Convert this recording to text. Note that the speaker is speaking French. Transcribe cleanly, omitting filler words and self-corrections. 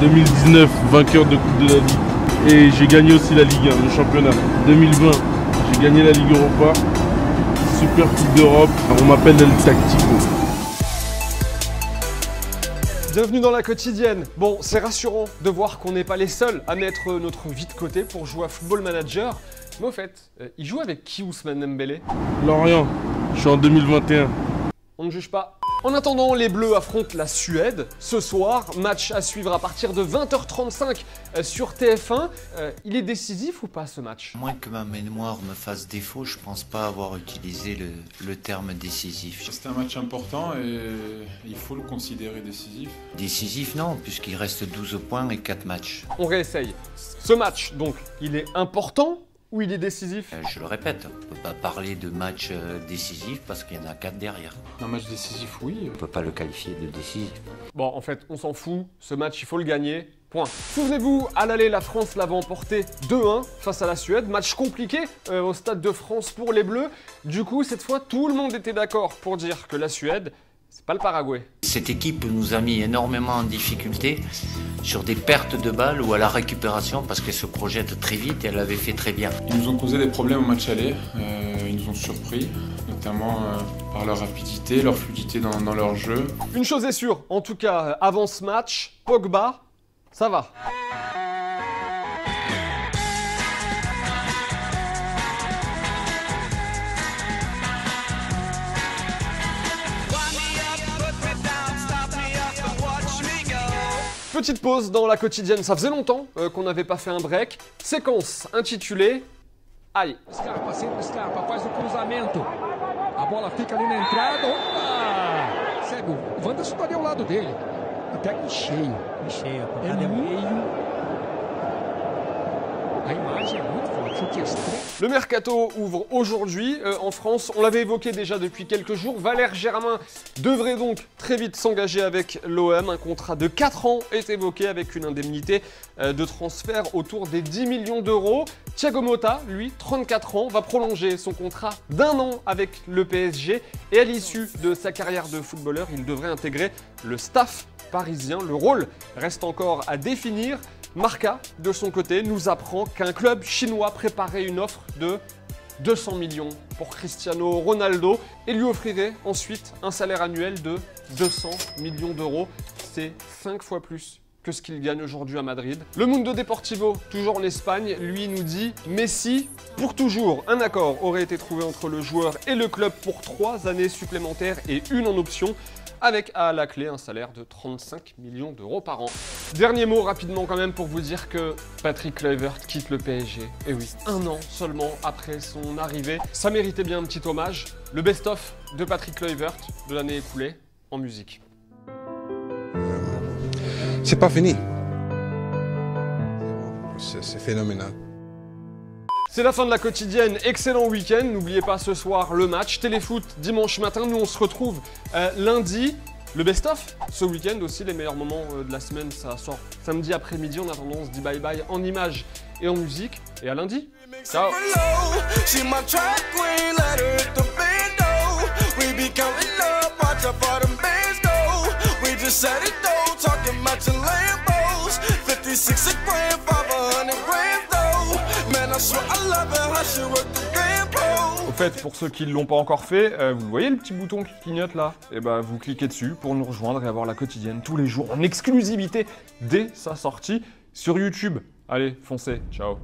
2019, vainqueur de Coupe de la Ligue. Et j'ai gagné aussi la Ligue 1, le championnat. 2020, j'ai gagné la Ligue Europa. Super Coupe d'Europe. On m'appelle El Tactico. Bienvenue dans la quotidienne. Bon, c'est rassurant de voir qu'on n'est pas les seuls à mettre notre vie de côté pour jouer à Football Manager. Mais au fait, il joue avec qui Ousmane Dembélé? Lorient, je suis en 2021. On ne juge pas. En attendant, les Bleus affrontent la Suède ce soir. Match à suivre à partir de 20h35 sur TF1. Il est décisif ou pas ce match? À moins que ma mémoire me fasse défaut, je pense pas avoir utilisé le terme décisif. C'est un match important et il faut le considérer décisif. Décisif non, puisqu'il reste 12 points et 4 matchs. On réessaye. Ce match, donc, il est important ou il est décisif? Je le répète, on ne peut pas parler de match décisif parce qu'il y en a 4 derrière. Un match décisif, oui. On ne peut pas le qualifier de décisif. Bon, en fait, on s'en fout. Ce match, il faut le gagner. Point. Souvenez-vous, à l'aller, la France l'avait emporté 2-1 face à la Suède. Match compliqué au Stade de France pour les Bleus. Du coup, cette fois, tout le monde était d'accord pour dire que la Suède, c'est pas le Paraguay. Cette équipe nous a mis énormément en difficulté sur des pertes de balles ou à la récupération parce qu'elle se projette très vite et elle l'avait fait très bien. Ils nous ont causé des problèmes au match aller. Ils nous ont surpris, notamment par leur rapidité, leur fluidité dans leur jeu. Une chose est sûre, en tout cas, avant ce match, Pogba, ça va. Petite pause dans la quotidienne, ça faisait longtemps qu'on n'avait pas fait un break. Séquence intitulée Aïe. Scarpa, sempre Scarpa, faz o cruzamento. A bola fica ali na entrada. Opa! Segue, o Wanderson tá ali ao lado dele. Pega em cheio. Em cheio, é meio. A imagem é muito forte, chute extrême. Le mercato ouvre aujourd'hui en France. On l'avait évoqué déjà depuis quelques jours. Valère Germain devrait donc très vite s'engager avec l'OM. Un contrat de 4 ans est évoqué avec une indemnité de transfert autour des 10 millions d'euros. Thiago Motta, lui, 34 ans, va prolonger son contrat d'1 an avec le PSG. Et à l'issue de sa carrière de footballeur, il devrait intégrer le staff parisien. Le rôle reste encore à définir. Marca, de son côté, nous apprend qu'un club chinois préparait une offre de 200 millions pour Cristiano Ronaldo et lui offrirait ensuite un salaire annuel de 200 millions d'euros. C'est 5 fois plus que ce qu'il gagne aujourd'hui à Madrid. Le Mundo Deportivo, toujours en Espagne, lui nous dit « Messi, pour toujours, un accord aurait été trouvé entre le joueur et le club pour 3 années supplémentaires et une en option ». Avec à la clé un salaire de 35 millions d'euros par an. Dernier mot rapidement quand même pour vous dire que Patrick Kluivert quitte le PSG. Et oui, 1 an seulement après son arrivée. Ça méritait bien un petit hommage. Le best-of de Patrick Kluivert de l'année écoulée en musique. C'est pas fini. C'est phénoménal. C'est la fin de la quotidienne, excellent week-end, n'oubliez pas ce soir le match, téléfoot dimanche matin, nous on se retrouve lundi, le best-of, ce week-end aussi, les meilleurs moments de la semaine, ça sort samedi après-midi, en attendant on se dit bye bye en images et en musique, et à lundi, ciao. Au fait, pour ceux qui ne l'ont pas encore fait, vous voyez le petit bouton qui clignote là? Et bah vous cliquez dessus pour nous rejoindre et avoir la quotidienne tous les jours en exclusivité dès sa sortie sur YouTube. Allez, foncez, ciao.